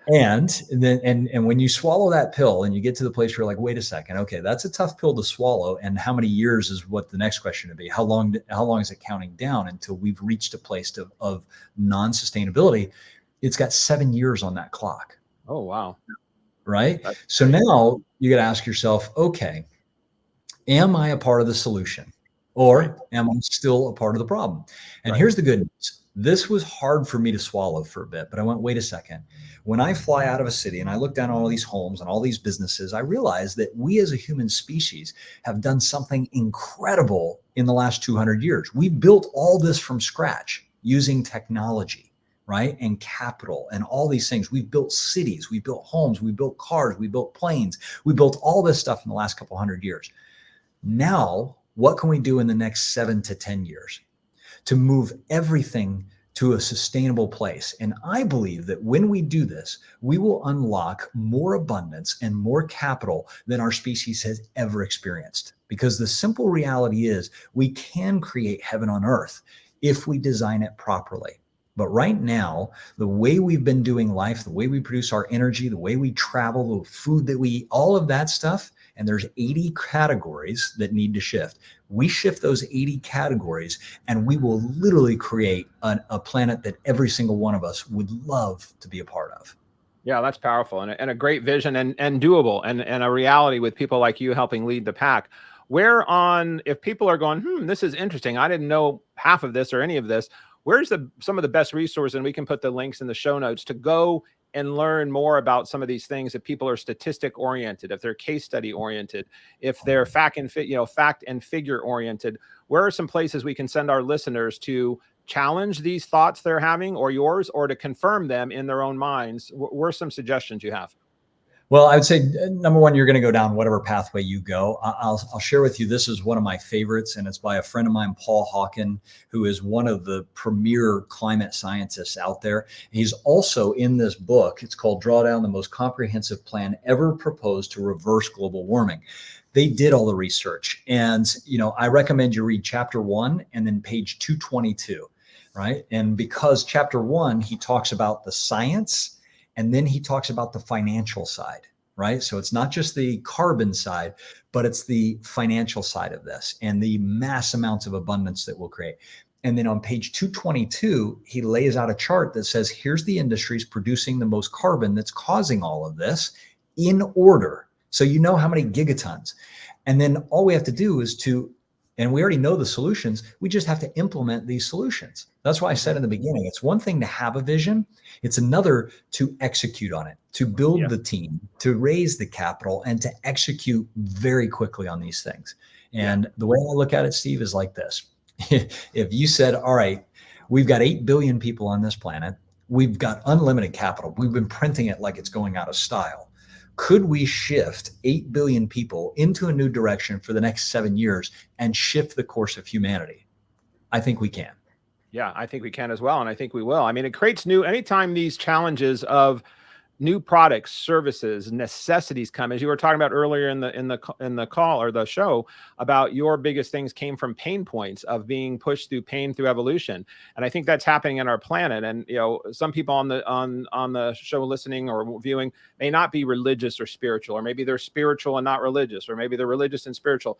And then, and when you swallow that pill and you get to the place where you're like, wait a second, okay, that's a tough pill to swallow. And how many years is what the next question would be? How long is it counting down until we've reached a place of non-sustainability? It's got 7 years on that clock.
Oh, wow.
Right. So now you got to ask yourself, okay, am I a part of the solution or am I still a part of the problem? And here's the good news. This was hard for me to swallow for a bit, but I went, wait a second. When I fly out of a city and I look down on all these homes and all these businesses, I realize that we as a human species have done something incredible in the last 200 years. We built all this from scratch using technology. Right? And capital and all these things. We've built cities, we built homes, we built cars, we built planes, we built all this stuff in the last couple hundred years. Now, what can we do in the next 7 to 10 years to move everything to a sustainable place? And I believe that when we do this, we will unlock more abundance and more capital than our species has ever experienced. Because the simple reality is we can create heaven on earth if we design it properly. But right now, the way we've been doing life, the way we produce our energy, the way we travel, the food that we eat, all of that stuff, and there's 80 categories that need to shift. We shift those 80 categories and we will literally create a planet that every single one of us would love to be a part of.
Yeah, that's powerful and a great vision and doable and a reality with people like you helping lead the pack. If people are going, this is interesting, I didn't know half of this or any of this, where's some of the best resources, and we can put the links in the show notes to go and learn more about some of these things. If people are statistic oriented, if they're case study oriented, if they're fact and figure oriented, where are some places we can send our listeners to challenge these thoughts they're having or yours, or to confirm them in their own minds? Where are some suggestions you have?
Well, I would say, number one, you're going to go down whatever pathway you go. I'll share with you, this is one of my favorites, and it's by a friend of mine, Paul Hawken, who is one of the premier climate scientists out there. He's also in this book. It's called Drawdown, the most comprehensive plan ever proposed to reverse global warming. They did all the research. And, I recommend you read chapter 1 and then page 222, right? And because chapter 1, he talks about the science, and then he talks about the financial side, right? So it's not just the carbon side, but it's the financial side of this and the mass amounts of abundance that we'll create. And then on page 222, he lays out a chart that says, here's the industries producing the most carbon that's causing all of this in order. So you know how many gigatons. And then all we have to do is to And we already know the solutions. We just have to implement these solutions. That's why I said in the beginning, it's one thing to have a vision. It's another to execute on it, to build the team, to raise the capital, and to execute very quickly on these things. And the way I look at it, Steve, is like this. If you said, all right, we've got 8 billion people on this planet. We've got unlimited capital. We've been printing it like it's going out of style. Could we shift 8 billion people into a new direction for the next 7 years and shift the course of humanity? I think we can.
Yeah, I think we can as well. And I think we will. I mean, it creates anytime these challenges of new products, services, necessities come, as you were talking about earlier in the call or the show, about your biggest things came from pain points of being pushed through pain through evolution. And I think that's happening in our planet. And some people on the show listening or viewing may not be religious or spiritual, or maybe they're spiritual and not religious, or maybe they're religious and spiritual.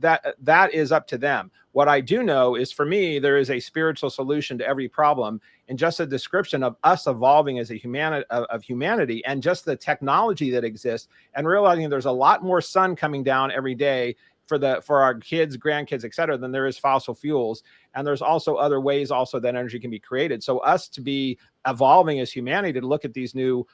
That is up to them. What I do know is, for me, there is a spiritual solution to every problem, and just a description of us evolving as a humanity, and just the technology that exists, and realizing there's a lot more sun coming down every day for our kids, grandkids, et cetera, than there is fossil fuels. And there's also other ways also that energy can be created. So us to be evolving as humanity to look at these new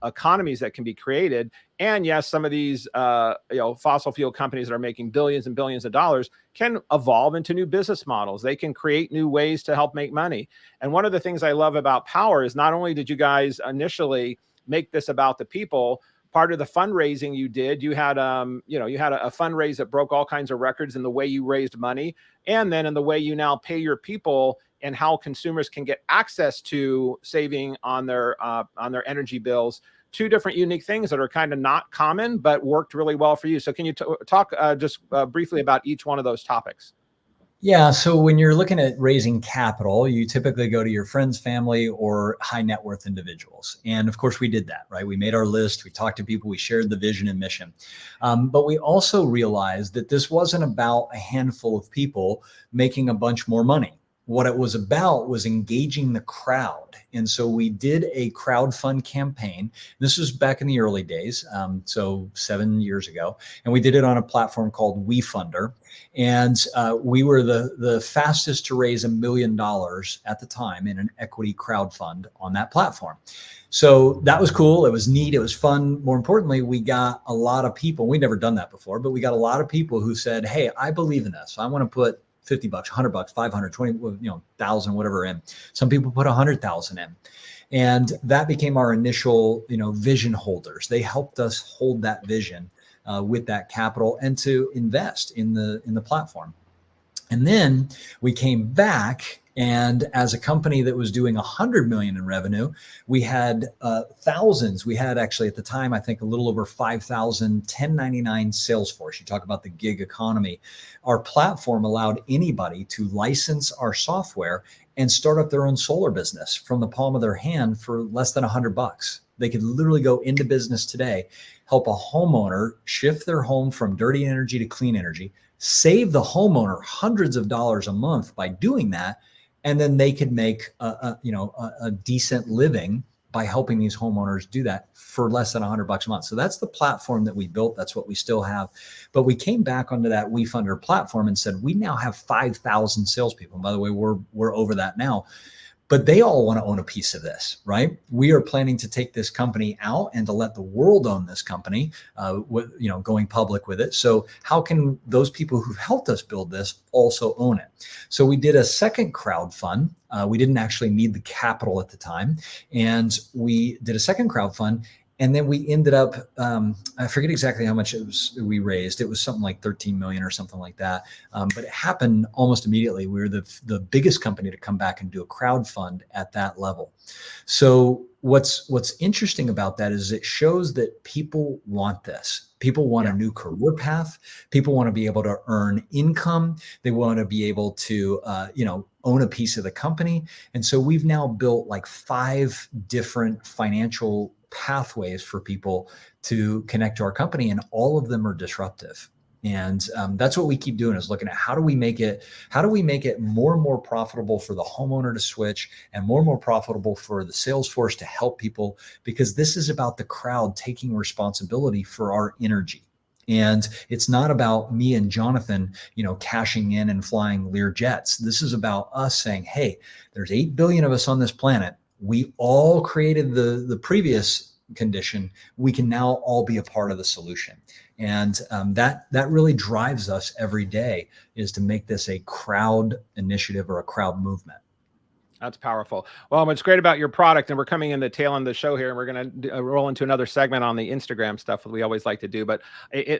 economies that can be created. And yes, some of these fossil fuel companies that are making billions and billions of dollars can evolve into new business models. They can create new ways to help make money. And one of the things I love about Powur is not only did you guys initially make this about the people, part of the fundraising you did, you had a fundraise that broke all kinds of records in the way you raised money, and then in the way you now pay your people, and how consumers can get access to saving on their energy bills. Two different unique things that are kind of not common, but worked really well for you. So can you talk just briefly about each one of those topics?
Yeah. So when you're looking at raising capital, you typically go to your friends, family, or high net worth individuals. And of course we did that, right? We made our list, we talked to people, we shared the vision and mission. But we also realized that this wasn't about a handful of people making a bunch more money. What it was about was engaging the crowd. And so we did a crowdfund campaign. This was back in the early days, so 7 years ago. And we did it on a platform called WeFunder. And we were the fastest to raise $1 million at the time in an equity crowdfund on that platform. So that was cool. It was neat. It was fun. More importantly, we got a lot of people. We'd never done that before, but we got a lot of people who said, hey, I believe in this. I want to put $50, $100, 500, 20, 1,000, whatever in. Some people put 100,000 in. And that became our initial, vision holders. They helped us hold that vision with that capital and to invest in the platform. And then we came back, and as a company that was doing 100 million in revenue, we had thousands. We had actually at the time, I think a little over 5,000 1099 sales force. You talk about the gig economy. Our platform allowed anybody to license our software and start up their own solar business from the palm of their hand for less than $100. They could literally go into business today, help a homeowner shift their home from dirty energy to clean energy, save the homeowner hundreds of dollars a month by doing that. And then they could make a decent living by helping these homeowners do that for less than $100 a month. So that's the platform that we built. That's what we still have. But we came back onto that WeFunder platform and said, we now have 5,000 salespeople. And by the way, we're over that now. But they all want to own a piece of this, right? We are planning to take this company out and to let the world own this company, going public with it. So how can those people who've helped us build this also own it? So we did a second crowdfund. We didn't actually need the capital at the time. And we did a second crowdfund. And then we ended up, I forget exactly how much we raised. It was something like 13 million or something like that. But it happened almost immediately. We were the biggest company to come back and do a crowdfund at that level. So what's interesting about that is it shows that people want this. People want a new career path. People want to be able to earn income. They want to be able to, own a piece of the company. And so we've now built like 5 different financial pathways for people to connect to our company, and all of them are disruptive. And that's what we keep doing, is looking at how do we make it more and more profitable for the homeowner to switch, and more profitable for the sales force to help people, because this is about the crowd taking responsibility for our energy. And it's not about me and Jonathan, cashing in and flying Lear jets. This is about us saying, hey, there's 8 billion of us on this planet. We all created the previous condition. We can now all be a part of the solution. And that really drives us every day, is to make this a crowd initiative or a crowd movement.
That's powerful. Well, what's great about your product, and we're coming in the tail end of the show here, and we're going to roll into another segment on the Instagram stuff that we always like to do. But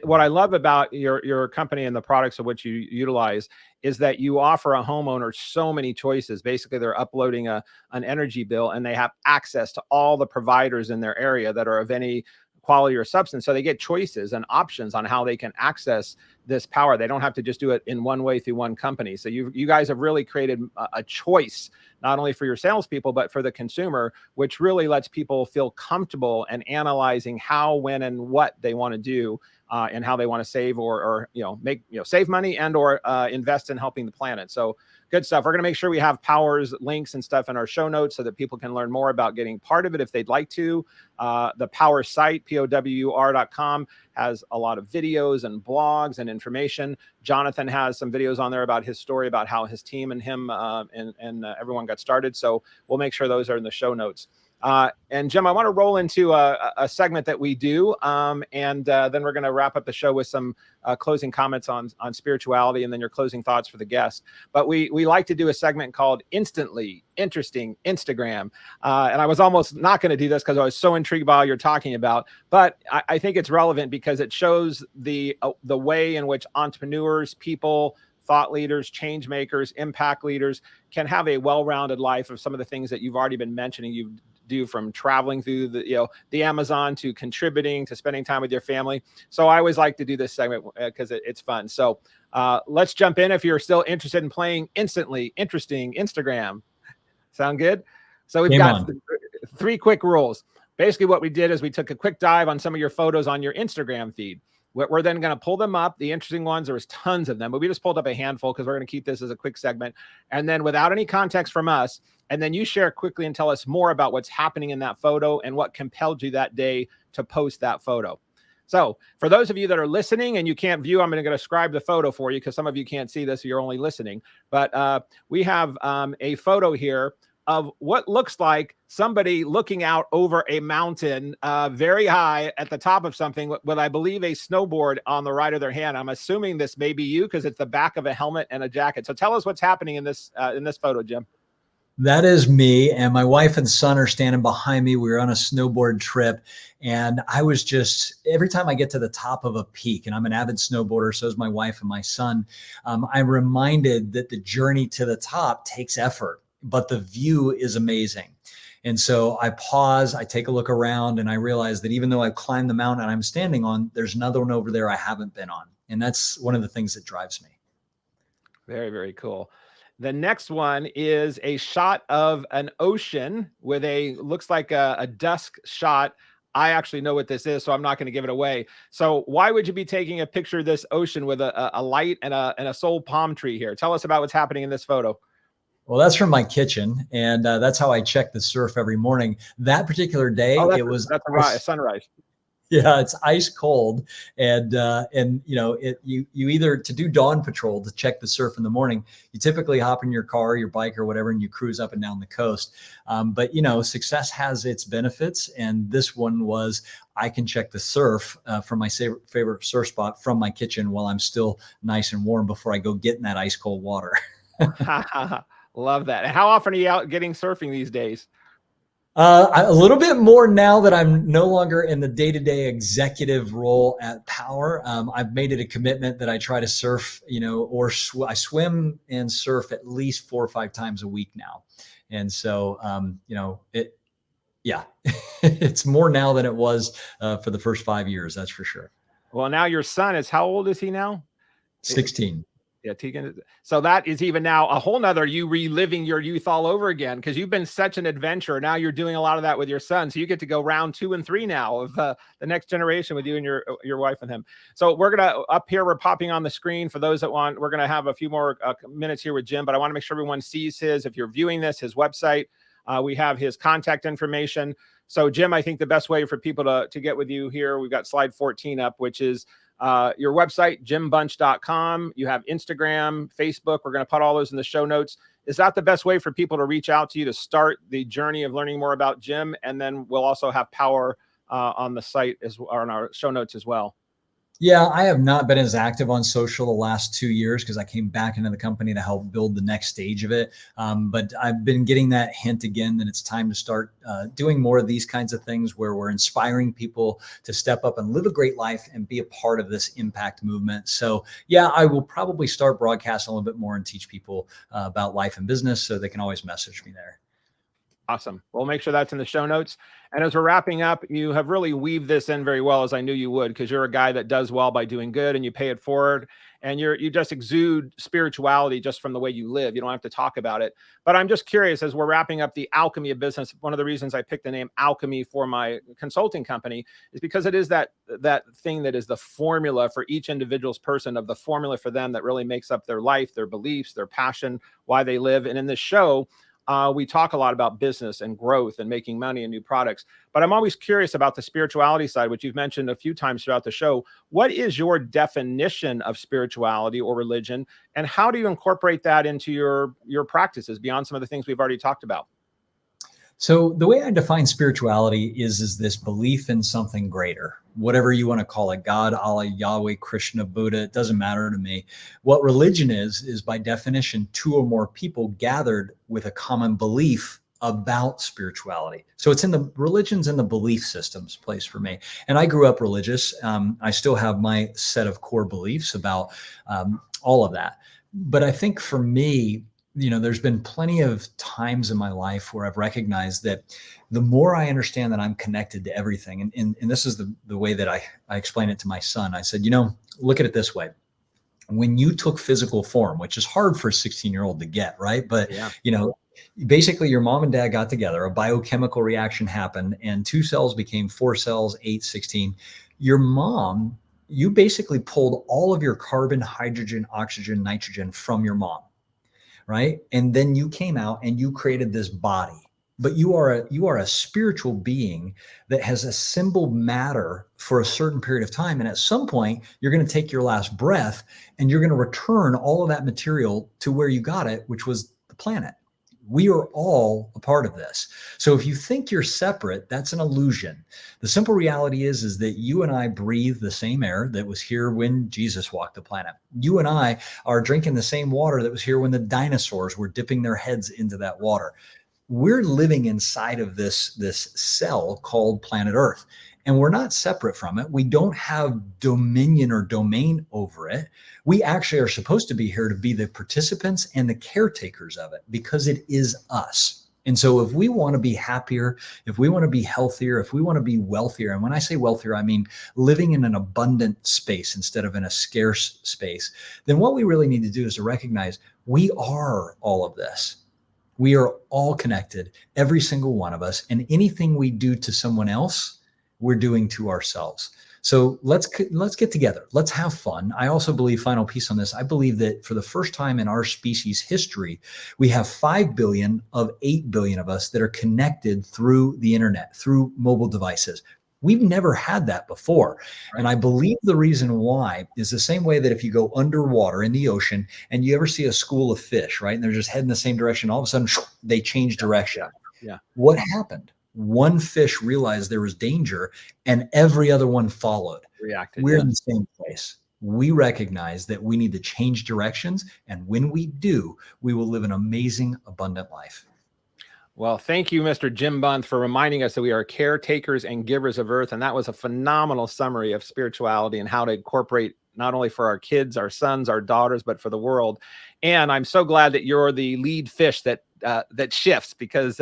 what I love about your company and the products of which you utilize is that you offer a homeowner so many choices. Basically, they're uploading an energy bill, and they have access to all the providers in their area that are of any quality or substance. So they get choices and options on how they can access this power. They don't have to just do it in one way through one company. So you guys have really created a choice, not only for your salespeople, but for the consumer, which really lets people feel comfortable and analyzing how, when, and what they want to do, and how they want to save or make, save money and or invest in helping the planet. So good stuff. We're going to make sure we have Powur's links and stuff in our show notes so that people can learn more about getting part of it if they'd like to. The Powur site, POWR.com, has a lot of videos and blogs and information. Jonathan has some videos on there about his story, about how his team and him and everyone got started. So we'll make sure those are in the show notes. And Jim, I want to roll into a segment that we do, and then we're going to wrap up the show with some closing comments on spirituality, and then your closing thoughts for the guest. But we like to do a segment called Instantly Interesting Instagram, and I was almost not going to do this because I was so intrigued by what you're talking about, but I think it's relevant because it shows the way in which entrepreneurs, people, thought leaders, change makers, impact leaders can have a well-rounded life of some of the things that you've already been mentioning. You do, from traveling through the Amazon to contributing to spending time with your family. So I always like to do this segment because it's fun. So let's jump in if you're still interested in playing Instantly Interesting Instagram. Sound good? So we've got three quick rules. Basically what we did is we took a quick dive on some of your photos on your Instagram feed. We're then going to pull them up, the interesting ones. There was tons of them, but we just pulled up a handful because we're going to keep this as a quick segment. And then without any context from us, and then you share quickly and tell us more about what's happening in that photo and what compelled you that day to post that photo. So for those of you that are listening and you can't view, I'm going to describe the photo for you because some of you can't see this, so you're only listening. But we have a photo here of what looks like somebody looking out over a mountain very high at the top of something with, I believe, a snowboard on the right of their hand. I'm assuming this may be you because it's the back of a helmet and a jacket. So tell us what's happening in this photo, Jim.
That is me, and my wife and son are standing behind me. We were on a snowboard trip, and I was just, every time I get to the top of a peak, and I'm an avid snowboarder, so is my wife and my son, I'm reminded that the journey to the top takes effort, but the view is amazing. And so I pause, I take a look around, and I realize that even though I've climbed the mountain I'm standing on, there's another one over there I haven't been on. And that's one of the things that drives me.
Very, very cool. The next one is a shot of an ocean with looks like a dusk shot. I actually know what this is, so I'm not going to give it away. So why would you be taking a picture of this ocean with a light and a sole palm tree here? Tell us about what's happening in this photo.
Well, that's from my kitchen, and that's how I check the surf every morning. That particular day, that's
a sunrise.
Yeah, it's ice cold, and you either, to do dawn patrol to check the surf in the morning, you typically hop in your car, your bike, or whatever, and you cruise up and down the coast. But success has its benefits, and this one was I can check the surf from my favorite surf spot from my kitchen while I'm still nice and warm before I go get in that ice cold water.
Love that. And how often are you out getting surfing these days?
A little bit more now that I'm no longer in the day-to-day executive role at Powur. I've made it a commitment that I try to surf, I swim and surf at least 4 or 5 times a week now. And so, it's more now than it was for the first 5 years. That's for sure.
Well, now your son is, how old is he now?
16.
Yeah, Tegan. So that is even now a whole nother, you reliving your youth all over again, because you've been such an adventurer. Now you're doing a lot of that with your son. So you get to go round 2 and 3 now of the next generation with you and your wife and him. So we're going to, up here, we're popping on the screen for those that want, we're going to have a few more minutes here with Jim, but I want to make sure everyone sees his, if you're viewing this, his website. We have his contact information. So Jim, I think the best way for people to get with you here, we've got slide 14 up, which is Your website, jimbunch.com. You have Instagram, Facebook. We're going to put all those in the show notes. Is that the best way for people to reach out to you to start the journey of learning more about Jim? And then we'll also have Powur on the site or on our show notes as well.
Yeah, I have not been as active on social the last 2 years because I came back into the company to help build the next stage of it. But I've been getting that hint again that it's time to start doing more of these kinds of things where we're inspiring people to step up and live a great life and be a part of this impact movement. So yeah, I will probably start broadcasting a little bit more and teach people about life and business, so they can always message me there.
Awesome. We'll make sure that's in the show notes. And as we're wrapping up, you have really weaved this in very well, as I knew you would, because you're a guy that does well by doing good and you pay it forward. And you just exude spirituality just from the way you live. You don't have to talk about it. But I'm just curious, as we're wrapping up the Alchemy of Business, one of the reasons I picked the name Alchemy for my consulting company is because it is that thing that is the formula for each individual's person, of the formula for them that really makes up their life, their beliefs, their passion, why they live. And in this show, we talk a lot about business and growth and making money and new products, but I'm always curious about the spirituality side, which you've mentioned a few times throughout the show. What is your definition of spirituality or religion, and how do you incorporate that into your practices beyond some of the things we've already talked about?
So the way I define spirituality is this belief in something greater, whatever you want to call it, God, Allah, Yahweh, Krishna, Buddha, it doesn't matter to me. What religion is by definition, two or more people gathered with a common belief about spirituality. So it's in the religions and the belief systems place for me. And I grew up religious. I still have my set of core beliefs about all of that. But I think for me, there's been plenty of times in my life where I've recognized that the more I understand that I'm connected to everything, and this is the way that I explain it to my son. I said, look at it this way. When you took physical form, which is hard for a 16-year-old to get, right? But, basically your mom and dad got together, a biochemical reaction happened, and 2 cells became 4 cells, 8, 16. Your mom, you basically pulled all of your carbon, hydrogen, oxygen, nitrogen from your mom. Right. And then you came out and you created this body, but you are a spiritual being that has assembled matter for a certain period of time. And at some point, you're going to take your last breath and you're going to return all of that material to where you got it, which was the planet. We are all a part of this. So if you think you're separate, that's an illusion. The simple reality is that you and I breathe the same air that was here when Jesus walked the planet. You and I are drinking the same water that was here when the dinosaurs were dipping their heads into that water. We're living inside of this cell called planet Earth. And we're not separate from it. We don't have dominion or domain over it. We actually are supposed to be here to be the participants and the caretakers of it, because it is us. And so if we want to be happier, if we want to be healthier, if we want to be wealthier, and when I say wealthier, I mean living in an abundant space instead of in a scarce space, then what we really need to do is to recognize we are all of this. We are all connected, every single one of us, and anything we do to someone else, we're doing to ourselves. So let's get together. Let's have fun. I also believe, final piece on this, I believe that for the first time in our species history, we have 5 billion of 8 billion of us that are connected through the internet, through mobile devices. We've never had that before. Right. And I believe the reason why is the same way that if you go underwater in the ocean and you ever see a school of fish, right? And they're just heading the same direction, all of a sudden they change direction.
Yeah.
What happened? One fish realized there was danger and every other one followed.
Reacted.
We're in the same place. We recognize that we need to change directions. And when we do, we will live an amazing, abundant life.
Well, thank you, Mr. Jim Bunch, for reminding us that we are caretakers and givers of Earth. And that was a phenomenal summary of spirituality and how to incorporate not only for our kids, our sons, our daughters, but for the world. And I'm so glad that you're the lead fish that shifts, because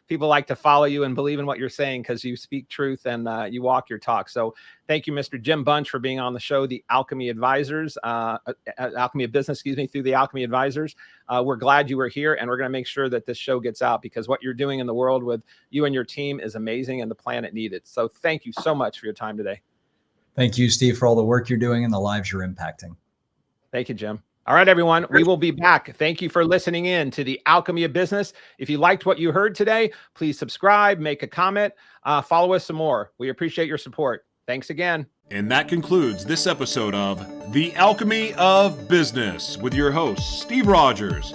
people like to follow you and believe in what you're saying because you speak truth and you walk your talk. So thank you, Mr. Jim Bunch, for being on the show, the Alchemy Advisors, Alchemy of Business, through the Alchemy Advisors. We're glad you were here, and we're going to make sure that this show gets out, because what you're doing in the world with you and your team is amazing and the planet needed. So thank you so much for your time today.
Thank you, Steve, for all the work you're doing and the lives you're impacting.
Thank you, Jim. All right, everyone, we will be back. Thank you for listening in to the Alchemy of Business. If you liked what you heard today, please subscribe, make a comment, follow us some more. We appreciate your support. Thanks again.
And that concludes this episode of The Alchemy of Business with your host, Steve Rodgers.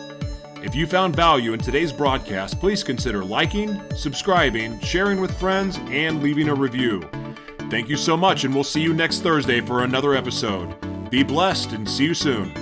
If you found value in today's broadcast, please consider liking, subscribing, sharing with friends, and leaving a review. Thank you so much, and we'll see you next Thursday for another episode. Be blessed and see you soon.